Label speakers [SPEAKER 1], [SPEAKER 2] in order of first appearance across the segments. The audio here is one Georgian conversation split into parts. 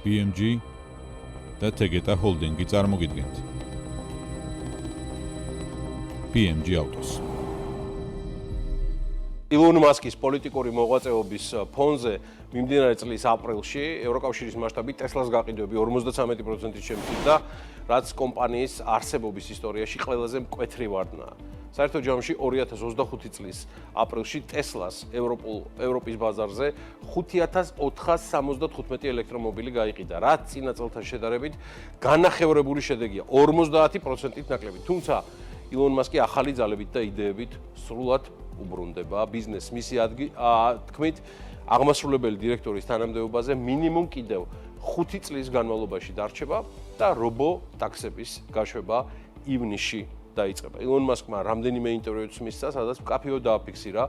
[SPEAKER 1] BMG და Tegeta Holding-ი წარმოგიდგენთ. BMG Autos.
[SPEAKER 2] ილონ მასკის პოლიტიკური მოღვაწეობის ფონზე მიმდინარე წლის აპრილში ევროკავშირის მასშტაბით ტესლას გაყიდვები 53%-ით შემცირდა, რაც კომპანიის არსებობის ისტორიაში ყველაზე მკვეთრი ვარდნაა. საერთო ჯამში 2025 წლის აპრილში ტესლას ევროპის ბაზარზე 5475 ელექტრომობილი გაიყიდა, რაც წინა წელთან შედარებით განახევრებული შედეგია 50%-ით ნაკლები. თუმცა ილონ მასკი ახალი ძალებით და იდეებით სრულად უბრუნდება ბიზნესს. მისი თქმით, აღმასრულებელი დირექტორის თანამდებობაზე მინიმუმ კიდევ 5 წლის განმავლობაში დარჩება და რობოტაქსების გაშვება ივნისში დაიწყება. ილონ მასკმა რამდენიმე ინტერვიუც მისცა, სადაც მკაფიოდ დააფიქსირა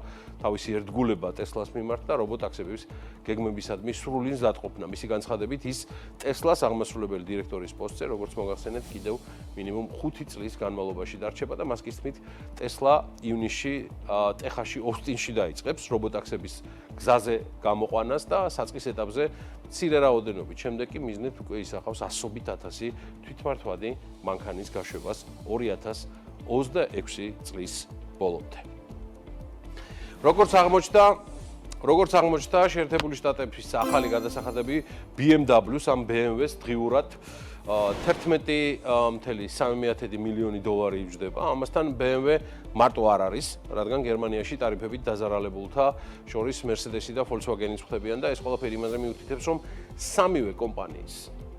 [SPEAKER 2] თავისი ერთგულება ტესლას მიმართ და რობოტაქსების გეგმებისადმი სრული მზადყოფნა. მისი განცხადებით, ის ტესლას აღმასრულებელი დირექტორის პოსტზე, როგორც მოგახსენეთ, კიდევ მინიმუმ 5 წლის განმავლობაში დარჩება და მასკის თქმით, ტესლა ივნისში ტეხასში ოსტინში დაიწყებს რობოტაქსების გზაზე გამოყვანას და საწყის ეტაპზე მცირე რაოდენობით. შემდეგ კი მიზნით უკვე ისახავს ასობით ათასი თვითმართველი მანქანის გაშვებას 2026 წლის ბოლომდე. როგორც აღმოჩნდა, შეერთებული შტატების ახალი გადასახადები BMW-ს ამ BMW-ს დღიურად 11.3 მილიონი დოლარი იბჯდება. ამასთან BMW მარტო არ არის, რადგან გერმანიაში ტარიფებით დაზარალებულთა შორის Mercedes-ი და Volkswagen-იც ხვდებიან და ეს ყველაფერი იმაზე მიუთითებს, რომ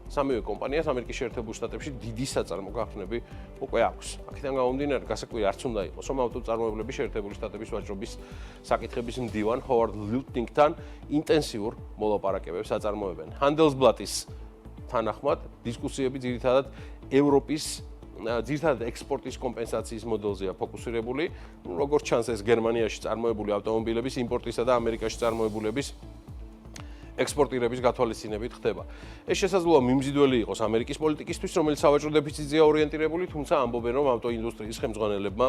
[SPEAKER 2] სამივე კომპანიას ამერიკის შეერთებულ შტატებში დიდი საწარმო გახსნები უკვე აქვს. აქედან გამომდინარე, გასაკვირი არც უნდა იყოს, რომ ავტომწარმოებლები შეერთებული შტატების ვაჭრობის საკითხების მდივან ჰოვარდ ლუტინგთან ინტენსიურ მოლაპარაკებებს აწარმოებენ. Handelsblatt-ის თანახმად, დისკუსიები ძირითადად ექსპორტის კომპენსაციის მოდელზეა ფოკუსირებული, როგორც ჩანს ეს გერმანიაში წარმოებული ავტომობილების იმპორტისა და ამერიკაში წარმოებულების ექსპორტირების გათვალისწინებით ხდება. ეს შესაძლოა მიმზიდველი იყოს ამერიკის პოლიტიკისთვის, რომელიც სავაჭრო დეფიციტზეა ორიენტირებული, თუმცა ამბობენ, რომ ავტოინდუსტრიის ხელმძღვანელებმა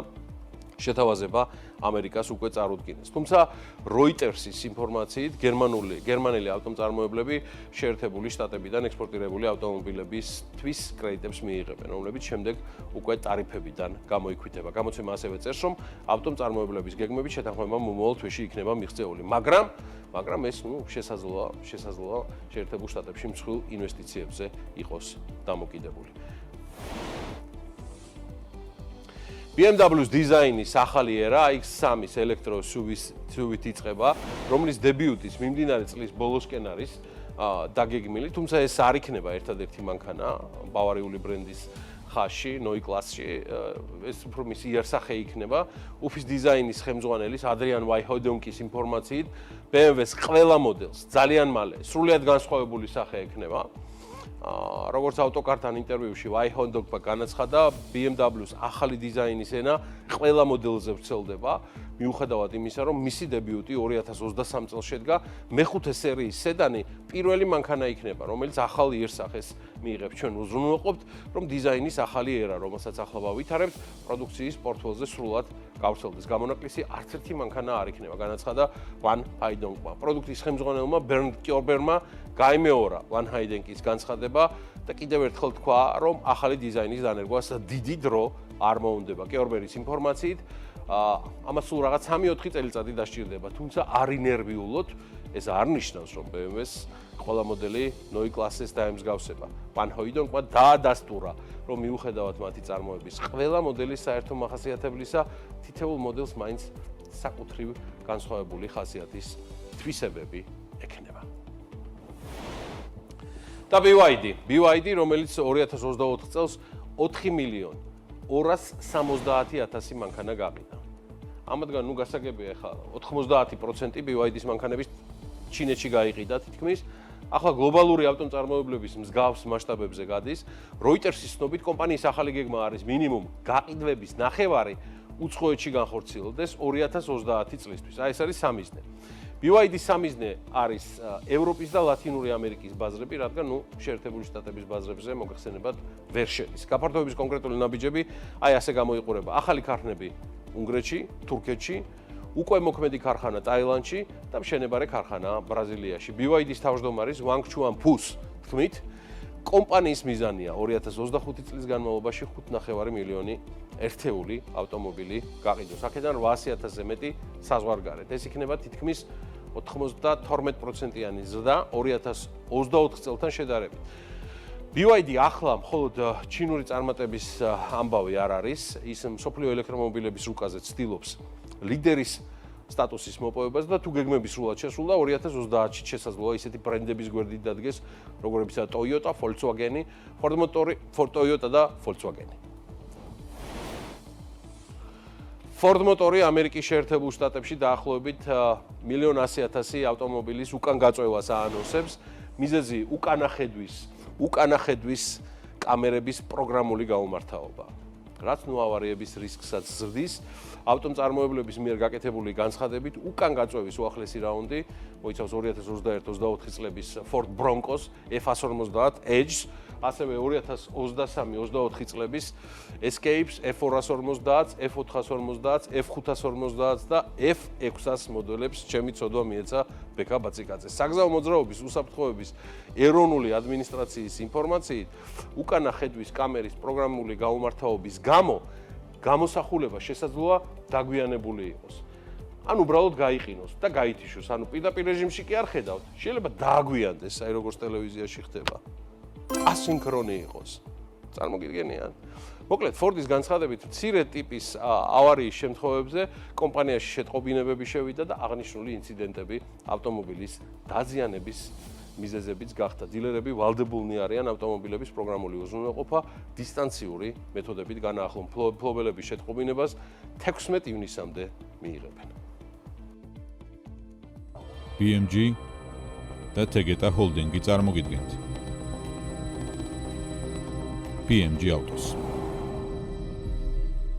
[SPEAKER 2] შეთავაზება ამერიკას უკვე წარუდგინეს. თუმცა Reuters-ის ინფორმაციით, გერმანელი ავტომწარმოებლები შეერთებული შტატებიდან ექსპორტირებული ავტომობილებისთვის კრედიტებს მიიღებენ, რომლებიც შემდეგ უკვე ტარიფებიდან გამოიქვითება. გამოცემა ასევე წერს, რომ ავტომწარმოებლების გეგმებით შეთანხმება მომავალ თვეში იქნება მიღწეული, მაგრამ ეს შესაძლოა შეერთებულ შტატებში მსხვილ ინვესტიციებზე იყოს დამოკიდებული. BMW-ს დიზაინის ახალი ერა X3-ის ელექტრო SUV-ით იწყება, რომლის დებიუტიც მიმდინარე წლის ბოლოსკენ არის დაგეგმილი, თუმცა ეს არ იქნება ერთადერთი მანქანა ბავარიული ბრენდის ხაზში, Neue Klasse-ში, ეს უფრო მისი იერსახე იქნება. უფის დიზაინის ხელმძღვანელის ადრიან ვაიჰოდონკის ინფორმაციით, BMW-ს ყველა მოდელს ძალიან მალე სრულიად განსხვავებული სახე ექნება. როგორც ავტოკართან ინტერვიუში ვაიჰოდონკმა განაცხადა, BMW-ს ახალი დიზაინის ენა ყველა მოდელზე ვრცელდება, მიუხედავად იმისა, რომ მისი დებიუტი 2023 წელს შედგა, მეხუთე სერიის სედანი პირველი მანქანა იქნება, რომელიც ახალ იერსახეს მიიღებს. ჩვენ უზრუნველყოფთ, რომ დიზაინის ახალი ერა, რომელსაც ახლა ვითარებთ, პროდუქციის პორტფელიოზე სრულად გავრცელდეს. გამონაკლისი არც ერთი მანქანა არ იქნება, განაცხადა ვან ჰაიდონკმა. პროდუქტის ხელმძღვანელმა ბერნდ კიორბერმა გაიმეორა ვან ჰაიდენკის განცხადება და კიდევ ერთხელ თქვა, რომ ახალი დიზაინის დანერგვას დიდი დრო არ მოუნდება. კიორბერის ინფორმაციით, ამას სულ რაღაც 3-4 წელიწადი დასჭირდება, თუმცა არ ინერვიულოთ, ეს არ ნიშნავს, რომ BMW-ს ყველა მოდელი Neue Klasse-ს დაემსგავსება. ვან ჰაიდონკმა დაადასტურა, რომ მიუხედავად მათი წარმოების ყველა მოდელის საერთო მახასიათებლისა, თითოეულ მოდელს მაინც საკუთრივ განსხვავებული ხასიათის თვისებები ექნება. და BYD, რომელიც 2024 წელს 4.270.000 მანქანა გაყიდა. ამათგან გასაგებია ახლა 90% BYD-ის მანქანების ჩინეთში გაიყიდა თითქმის. ახლა გლობალური ავტომწარმოებლების მსგავს მასშტაბებზე გადის. Reuters-ის ცნობით, კომპანიის ახალი გეგმა არის მინიმუმ გაყიდვების ნახევარი უცხოეთში განხორციელდეს 2030 წლისთვის. ეს არის სამიზნე. BYD-ის სამიზნე არის ევროპის და ლათინური ამერიკის ბაზრები, რადგან შეერთებული შტატების ბაზრებზე მოგეხსენებათ ვერ შედის. გაფართოების კონკრეტული ნაბიჯები ასე გამოიყურება. ახალი ქარხნები უნგრეთში, თურქეთში, უკვე მოქმედი ქარხანა ტაილანდში და მშენებარე ქარხანა ბრაზილიაში. BYD-ის თავმჯდომარის ვანგ ჩუან ფუს თქმით, კომპანიის მიზანია 2025 წლის განმავლობაში 5.5 მილიონი ერთეული ავტომობილი გაყიდოს. აქედან 800,000-ზე მეტი საზღვარგარეთ. ეს იქნება თითქმის 92%-იანი ზრდა 2024 წელთან შედარებით. BYD ახლა მხოლოდ ჩინური წარმატების ამბავი არ არის, ის მსოფლიო ელექტრომობილების რუკაზე ცდილობს ლიდერის სტატუსის მოპოვებას და თუ გეგმები სრულად შესრულდა 2030-ში შესაძლოა ისეთი ბრენდების გვერდით დადგეს, როგორებიცაა Toyota, Volkswagen, Ford Motor, Toyota და Volkswagen. Ford Motor-ი ამერიკის შეერთებულ შტატებში დაახლოებით 1,100,000 ავტომობილის უკან გაწევას აანონსებს. მიზეზი უკანა ხედვის კამერების პროგრამული გაუმართავობა. რაც ნუ ავარიების რისკსაც ზრდის, ავტომწარმოებლების მიერ გაკეთებული განცხადებით, უკან გაწევის უახლესი რაუნდი მოიცავს 2021-24 წლების Ford Broncos F150 Edge, ასევე 2023-24 წლების Escapes F450, F450, F550 და F600 მოდელებს ჩემი ცოდვა მიეცა ბექა ბაციკაძე. საგზაო მოძრაობის უსაფრთხოების ეროვნული ადმინისტრაციის ინფორმაციით, უკანა ხედვის კამერის პროგრამული გაუმართავობის გამო გამოსახულება შესაძლოა დაგვიანებული იყოს. ან უბრალოდ გაიყინოს და გაითიშოს. ანუ პირდაპირ რეჟიმში კი არ ხედავთ. შეიძლება დააგვიანდეს, აი როგორც ტელევიზიაში ხდება. ასინქრონი იყოს. წარმოგიდგენიან? მოკლედ, Ford-ის განცხადებით, მცირე ტიპის ავარიის შემთხვევებზე კომპანიაში შეტყობინებები შევიდა და აღნიშნული ინციდენტები ავტომობილის დაზიანების მიზეზებიც გახდა. დილერები ვალდებულნი არიან ავტომობილების პროგრამული უზრუნველყოფა დისტანციური მეთოდებით განაახლონ. მფლობელების შეტყობინებას 16 ივნისამდე მიიღებენ.
[SPEAKER 1] BMG და Tegeta Holding-ი წარმოგიდგენთ. BMG Autos.